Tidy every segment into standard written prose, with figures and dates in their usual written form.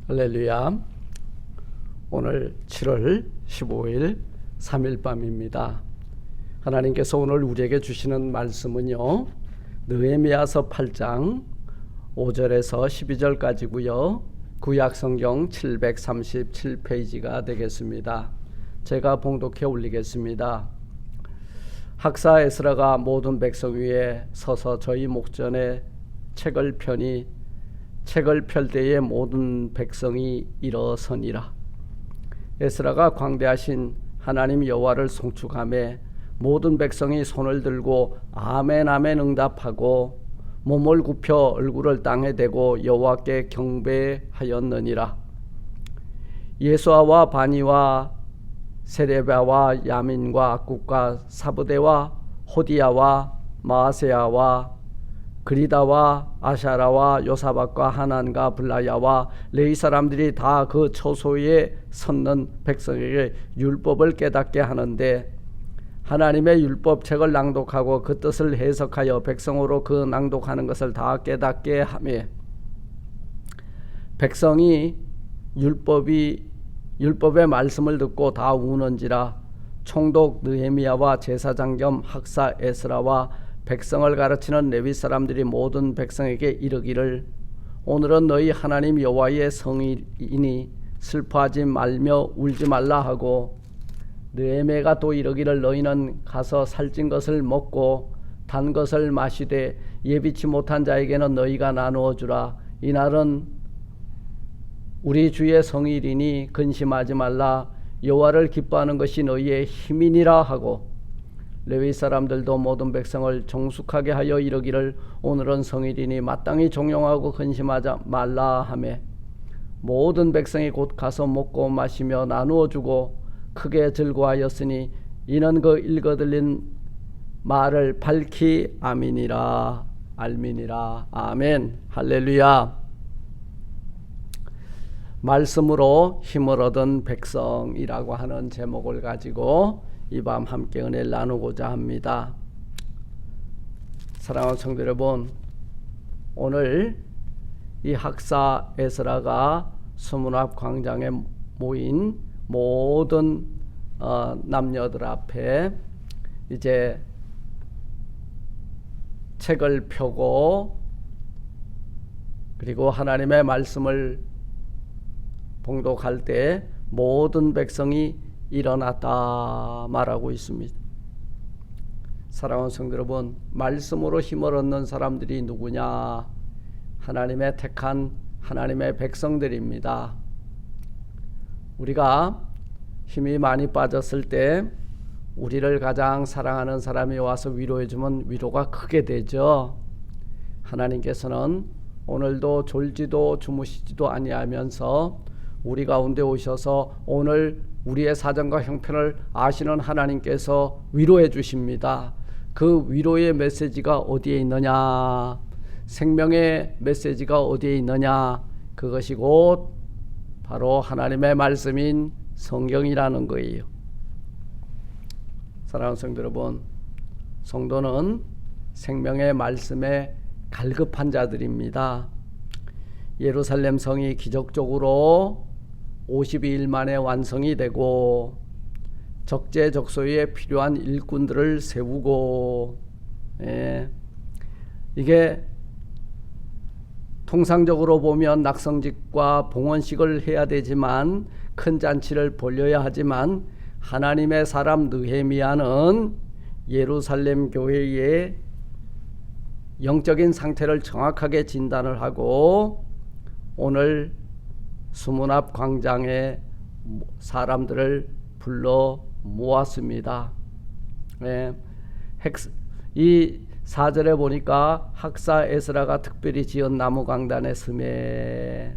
할렐루야. 오늘 7월 15일 3일 밤입니다. 하나님께서 오늘 우리에게 주시는 말씀은요, 느헤미야서 8장 5절에서 12절까지고요. 구약성경 737페이지가 되겠습니다. 제가 봉독해 올리겠습니다. 학사 에스라가 모든 백성 위에 서서 저희 목전에 책을 펴니 책을 펼 때에 모든 백성이 일어서니라. 에스라가 광대하신 하나님 여호와를 송축하며 모든 백성이 손을 들고 아멘 아멘 응답하고 몸을 굽혀 얼굴을 땅에 대고 여호와께 경배하였느니라. 예수아와 바니와 세레바와 야민과 악국과 사부대와 호디야와 마아세야와 그리다와 아샤라와 요사박과 하난과 블라야와 레위 사람들이 다 그 처소에 섰는 백성에게 율법을 깨닫게 하는데, 하나님의 율법책을 낭독하고 그 뜻을 해석하여 백성으로 그 낭독하는 것을 다 깨닫게 하며, 백성이 율법의 말씀을 듣고 다 우는지라. 총독 느헤미야와 제사장 겸 학사 에스라와 백성을 가르치는 레위 사람들이 모든 백성에게 이르기를, 오늘은 너희 하나님 여호와의 성일이니 슬퍼하지 말며 울지 말라 하고, 느헤미야가 또 이르기를, 너희는 가서 살찐 것을 먹고 단 것을 마시되 예비치 못한 자에게는 너희가 나누어 주라. 이날은 우리 주의 성일이니 근심하지 말라. 여호와를 기뻐하는 것이 너희의 힘이니라 하고, 레위 사람들도 모든 백성을 정숙하게 하여 이르기를, 오늘은 성일이니 마땅히 종용하고 근심하지 말라 하며, 모든 백성이 곧 가서 먹고 마시며 나누어 주고 크게 즐거워하였으니, 이는 그 읽어들린 말을 밝히 아멘이라 알미니라. 아멘. 할렐루야. 말씀으로 힘을 얻은 백성이라고 하는 제목을 가지고 이 밤 함께 은혜를 나누고자 합니다. 사랑하는 성도 여러분, 오늘 이 학사 에스라가 수문 앞 광장에 모인 모든 남녀들 앞에 이제 책을 펴고 그리고 하나님의 말씀을 봉독할 때 모든 백성이 일어났다 말하고 있습니다. 사랑하는 성도 여러분, 말씀으로 힘을 얻는 사람들이 누구냐? 하나님의 택한 하나님의 백성들입니다. 우리가 힘이 많이 빠졌을 때 우리를 가장 사랑하는 사람이 와서 위로해주면 위로가 크게 되죠. 하나님께서는 오늘도 졸지도 주무시지도 아니하면서 우리 가운데 오셔서 오늘 우리의 사정과 형편을 아시는 하나님께서 위로해 주십니다. 그 위로의 메시지가 어디에 있느냐? 생명의 메시지가 어디에 있느냐? 그것이 곧 바로 하나님의 말씀인 성경이라는 거예요. 사랑하는 성도 여러분, 성도는 생명의 말씀에 갈급한 자들입니다. 예루살렘 성이 기적적으로 52일 만에 완성이 되고 적재적소에 필요한 일꾼들을 세우고, 이게 통상적으로 보면 낙성직과 봉헌식을 해야 되지만, 큰 잔치를 벌려야 하지만, 하나님의 사람 느헤미야는 예루살렘 교회의 영적인 상태를 정확하게 진단을 하고 오늘 수문 앞 광장에 사람들을 불러 모았습니다. 이 4절에 보니까 학사 에스라가 특별히 지은 나무강단에 서매,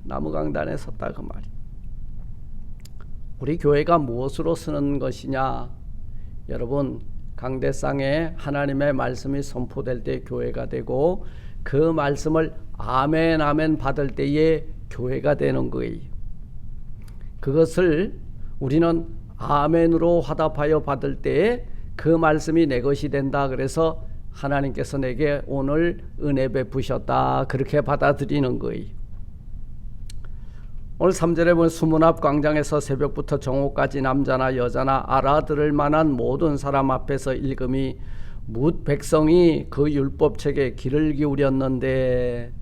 나무강단에 섰다 그 말이. 우리 교회가 무엇으로 쓰는 것이냐? 여러분, 강대상에 하나님의 말씀이 선포될 때 교회가 되고, 그 말씀을 아멘 아멘 받을 때에 교회가 되는 거예요. 그것을 우리는 아멘으로 화답하여 받을 때 그 말씀이 내 것이 된다. 그래서 하나님께서 내게 오늘 은혜 베푸셨다, 그렇게 받아들이는 거예요. 오늘 3절에 보면 수문 앞 광장에서 새벽부터 정오까지 남자나 여자나 알아들을 만한 모든 사람 앞에서 읽음이 뭇 백성이 그 율법책에 귀를 기울였는데,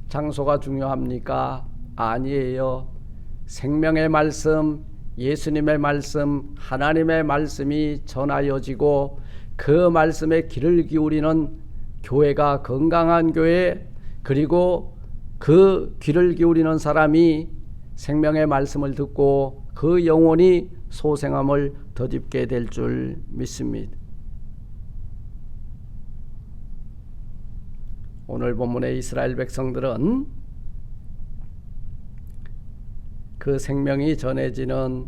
장소가 중요합니까? 아니에요. 생명의 말씀, 예수님의 말씀, 하나님의 말씀이 전하여지고 그 말씀에 귀를 기울이는 교회가 건강한 교회, 그리고 그 귀를 기울이는 사람이 생명의 말씀을 듣고 그 영혼이 소생함을 덧입게 될 줄 믿습니다. 오늘 본문의 이스라엘 백성들은 그 생명이 전해지는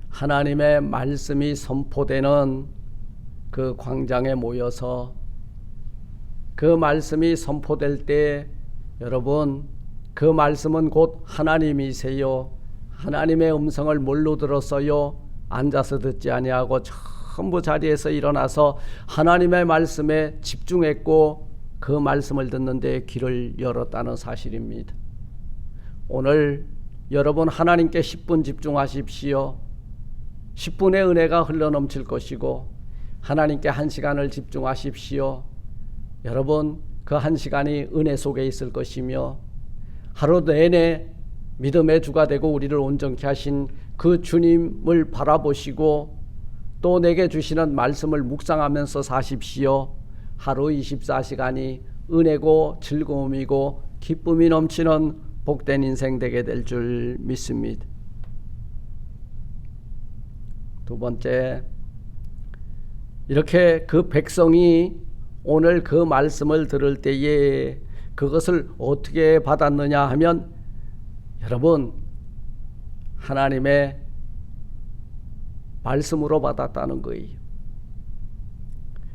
하나님의 말씀이 선포되는 그 광장에 모여서 그 말씀이 선포될 때, 여러분, 그 말씀은 곧 하나님이세요. 하나님의 음성을 뭘로 들었어요? 앉아서 듣지 아니하고 전부 자리에서 일어나서 하나님의 말씀에 집중했고 그 말씀을 듣는데 귀를 열었다는 사실입니다. 오늘 여러분 하나님께 10분 집중하십시오. 10분의 은혜가 흘러넘칠 것이고 하나님께 1시간을 집중하십시오. 여러분 그 1시간이 은혜 속에 있을 것이며 하루 내내 믿음의 주가 되고 우리를 온전케 하신 그 주님을 바라보시고 또 내게 주시는 말씀을 묵상하면서 사십시오. 하루 24시간이 은혜고 즐거움이고 기쁨이 넘치는 복된 인생 되게 될 줄 믿습니다. 두 번째, 이렇게 그 백성이 오늘 그 말씀을 들을 때에 그것을 어떻게 받았느냐 하면, 여러분 하나님의 말씀으로 받았다는 거예요.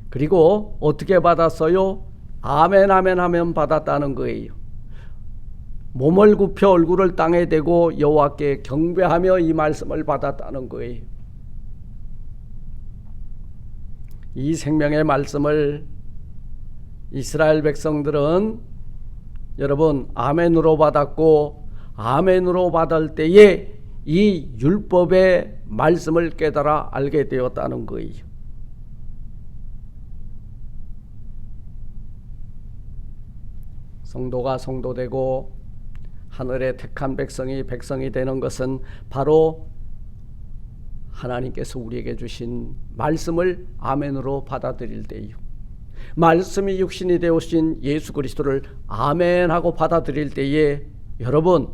그리고 어떻게 받았어요? 아멘 아멘 하면 받았다는 거예요. 몸을 굽혀 얼굴을 땅에 대고 여호와께 경배하며 이 말씀을 받았다는 거예요. 이 생명의 말씀을 이스라엘 백성들은 여러분 아멘으로 받았고, 아멘으로 받을 때에 이 율법의 말씀을 깨달아 알게 되었다는 거예요. 성도가 성도되고 하늘의 택한 백성이 되는 것은 바로 하나님께서 우리에게 주신 말씀을 아멘으로 받아들일 때요. 말씀이 육신이 되오신 예수 그리스도를 아멘하고 받아들일 때에 여러분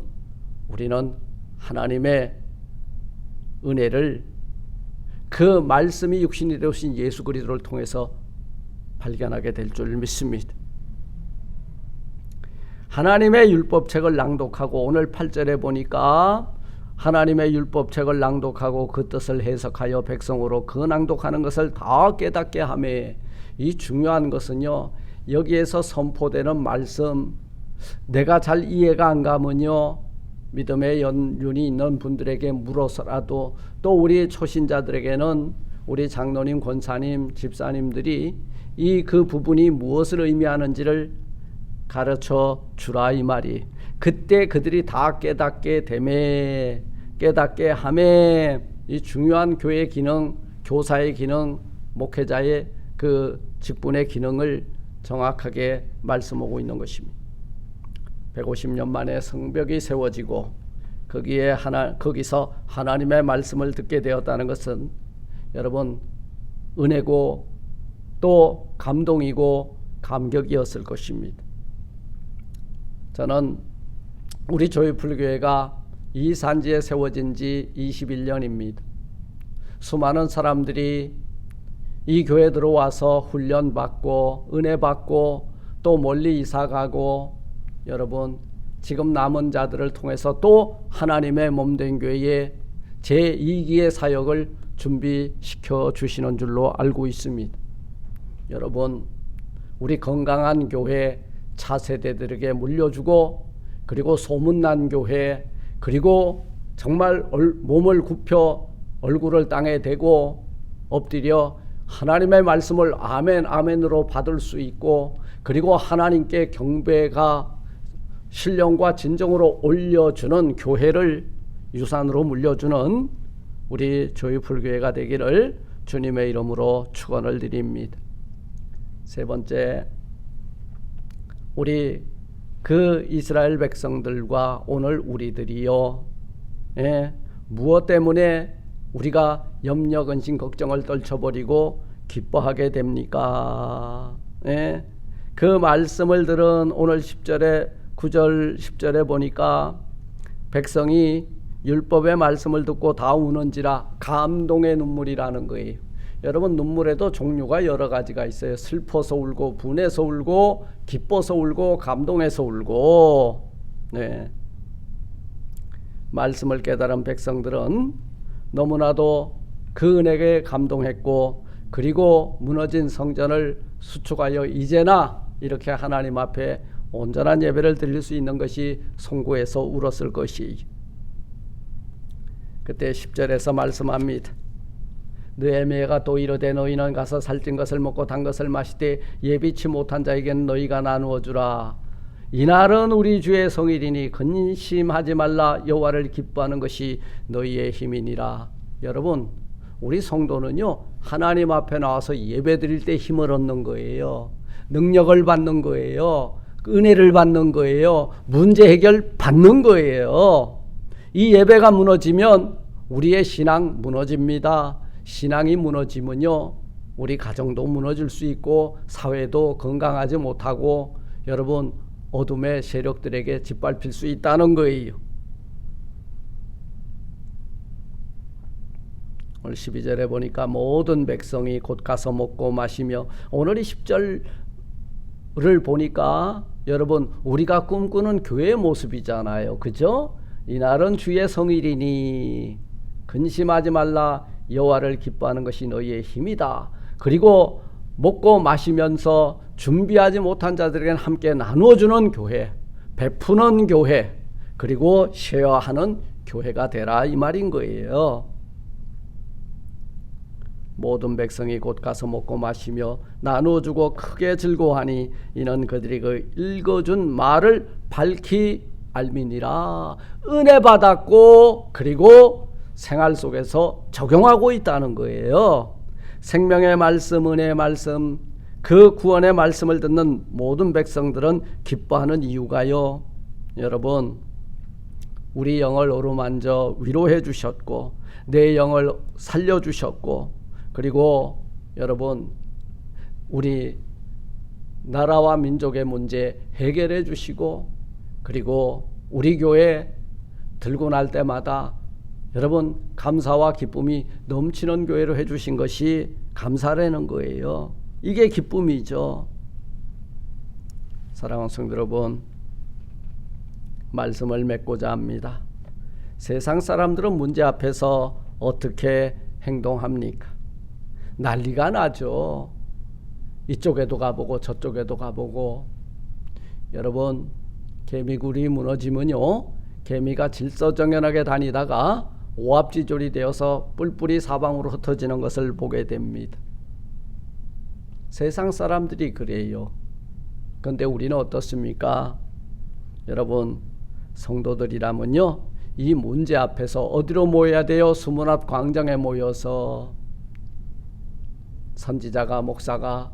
우리는 하나님의 은혜를 그 말씀이 육신이 되오신 예수 그리스도를 통해서 발견하게 될 줄 믿습니다. 하나님의 율법책을 낭독하고, 오늘 8절에 보니까 하나님의 율법책을 낭독하고 그 뜻을 해석하여 백성으로 그 낭독하는 것을 다 깨닫게 하며, 이 중요한 것은요, 여기에서 선포되는 말씀 내가 잘 이해가 안 가면요, 믿음의 연륜이 있는 분들에게 물어서라도, 또 우리 초신자들에게는 우리 장로님, 권사님, 집사님들이 이 그 부분이 무엇을 의미하는지를 가르쳐 주라 이 말이. 그때 그들이 다 깨닫게 되매, 깨닫게 하매, 이 중요한 교회의 기능, 교사의 기능, 목회자의 그 직분의 기능을 정확하게 말씀하고 있는 것입니다. 150년 만에 성벽이 세워지고 거기서 하나님의 말씀을 듣게 되었다는 것은 여러분 은혜고 또 감동이고 감격이었을 것입니다. 저는 우리 조이풀교회가 이 산지에 세워진 지 21년입니다. 수많은 사람들이 이 교회 들어와서 훈련받고 은혜받고 또 멀리 이사가고, 여러분 지금 남은 자들을 통해서 또 하나님의 몸된 교회에 제2기의 사역을 준비시켜 주시는 줄로 알고 있습니다. 여러분 우리 건강한 교회 차세대들에게 물려주고, 그리고 소문난 교회, 그리고 정말 몸을 굽혀 얼굴을 땅에 대고 엎드려 하나님의 말씀을 아멘 아멘으로 받을 수 있고, 그리고 하나님께 경배가 신령과 진정으로 올려주는 교회를 유산으로 물려주는 우리 조이풀교회가 되기를 주님의 이름으로 축원을 드립니다. 세 번째, 우리 그 이스라엘 백성들과 오늘 우리들이요, 무엇 때문에 우리가 염려, 근심, 걱정을 떨쳐버리고 기뻐하게 됩니까? 그 말씀을 들은 오늘 10절에 9절 10절에 보니까 백성이 율법의 말씀을 듣고 다 우는지라 감동의 눈물이라는 거예요. 여러분, 눈물에도 종류가 여러 가지가 있어요. 슬퍼서 울고, 분해서 울고, 기뻐서 울고, 감동해서 울고. 말씀을 깨달은 백성들은 너무나도 그 은혜에 감동했고, 그리고 무너진 성전을 수축하여 이제나 이렇게 하나님 앞에 온전한 예배를 드릴 수 있는 것이 송구해서 울었을 것이에요. 그때 10절에서 말씀합니다. 느헤미야가 또 이르되 너희는 가서 살찐 것을 먹고 단 것을 마시되 예비치 못한 자에게는 너희가 나누어 주라. 이날은 우리 주의 성일이니 근심하지 말라. 여호와를 기뻐하는 것이 너희의 힘이니라. 여러분, 우리 성도는요, 하나님 앞에 나와서 예배 드릴 때 힘을 얻는 거예요. 능력을 받는 거예요. 은혜를 받는 거예요. 문제 해결 받는 거예요. 이 예배가 무너지면 우리의 신앙 무너집니다. 신앙이 무너지면요, 우리 가정도 무너질 수 있고 사회도 건강하지 못하고 여러분, 어둠의 세력들에게 짓밟힐 수 있다는 거예요. 오늘 12절에 보니까 모든 백성이 곧 가서 먹고 마시며, 오늘 이 10절을 보니까 여러분, 우리가 꿈꾸는 교회의 모습이잖아요. 그죠? 이날은 주의 성일이니 근심하지 말라. 여호와를 기뻐하는 것이 너희의 힘이다. 그리고 먹고 마시면서 준비하지 못한 자들에게는 함께 나누어주는 교회, 베푸는 교회, 그리고 쉐어하는 교회가 되라, 이 말인 거예요. 모든 백성이 곧 가서 먹고 마시며 나누어주고 크게 즐거워하니 이는 그들이 그 읽어준 말을 밝히 알미니라. 은혜 받았고 그리고 생활 속에서 적용하고 있다는 거예요. 생명의 말씀, 은혜의 말씀, 그 구원의 말씀을 듣는 모든 백성들은 기뻐하는 이유가요, 여러분, 우리 영을 어루만져 위로해 주셨고 내 영을 살려주셨고, 그리고 여러분, 우리 나라와 민족의 문제 해결해 주시고, 그리고 우리 교회 들고 날 때마다 여러분 감사와 기쁨이 넘치는 교회로 해주신 것이 감사라는 거예요. 이게 기쁨이죠. 사랑하는 성도 여러분, 말씀을 맺고자 합니다. 세상 사람들은 문제 앞에서 어떻게 행동합니까? 난리가 나죠. 이쪽에도 가보고 저쪽에도 가보고. 여러분, 개미굴이 무너지면요, 개미가 질서정연하게 다니다가 오합지졸이 되어서 뿔뿔이 사방으로 흩어지는 것을 보게 됩니다. 세상 사람들이 그래요. 그런데 우리는 어떻습니까? 여러분, 성도들이라면요, 이 문제 앞에서 어디로 모여야 돼요? 수문 앞 광장에 모여서 선지자가, 목사가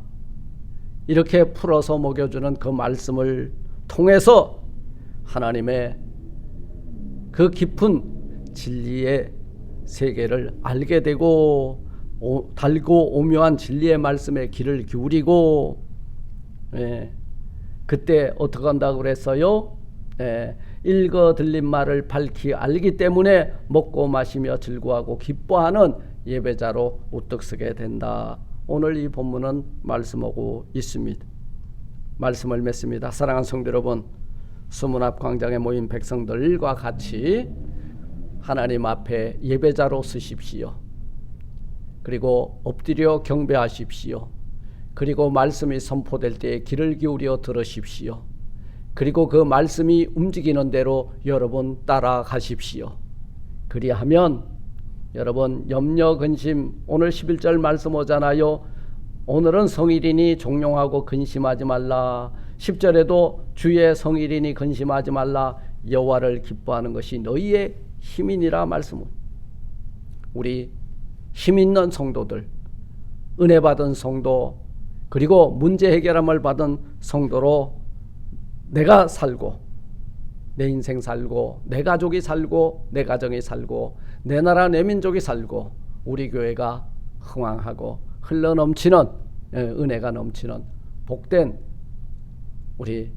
이렇게 풀어서 먹여주는 그 말씀을 통해서 하나님의 그 깊은 진리의 세계를 알게 되고, 달고 오묘한 진리의 말씀에 귀를 기울이고, 그때 어떻게 한다고 그랬어요? 읽어 들린 말을 밝히 알기 때문에 먹고 마시며 즐거워하고 기뻐하는 예배자로 우뚝 서게 된다. 오늘 이 본문은 말씀하고 있습니다. 말씀을 맺습니다. 사랑하는 성도 여러분, 수문 앞 광장에 모인 백성들과 같이 하나님 앞에 예배자로 서십시오. 그리고 엎드려 경배하십시오. 그리고 말씀이 선포될 때에 귀를 기울여 들으십시오. 그리고 그 말씀이 움직이는 대로 여러분 따라가십시오. 그리하면 여러분, 염려, 근심, 오늘 11절 말씀 오잖아요. 오늘은 성일이니 종용하고 근심하지 말라. 10절에도 주의 성일이니 근심하지 말라 여호와를 기뻐하는 것이 너희의 힘이니라 말씀은 우리 힘 있는 성도들, 은혜 받은 성도, 그리고 문제 해결함을 받은 성도로 내가 살고 내 인생 살고 내 가족이 살고 내 가정이 살고 내 나라 내 민족이 살고 우리 교회가 흥왕하고 흘러넘치는 은혜가 넘치는 복된 우리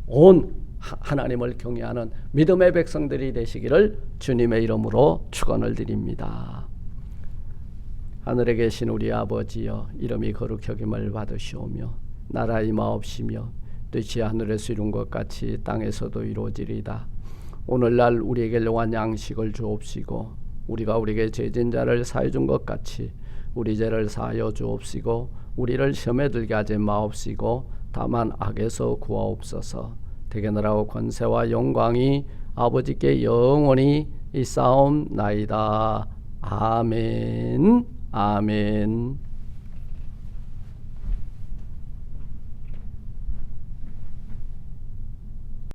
온 하나님을 경외하는 믿음의 백성들이 되시기를 주님의 이름으로 축원을 드립니다. 하늘에 계신 우리 아버지여, 이름이 거룩히 여김을 받으시오며 나라 임하옵시며 뜻이 하늘에서 이룬 것 같이 땅에서도 이루어지리이다. 오늘날 우리에게 영원한 양식을 주옵시고 우리가 우리에게 죄진 자를 사해 준 것 같이 우리 죄를 사하여 주옵시고 우리를 시험에 들게 하지 마옵시고 다만 악에서 구하옵소서. 대개 나라와 권세와 영광이 아버지께 영원히 있사옵나이다. 아멘. 아멘.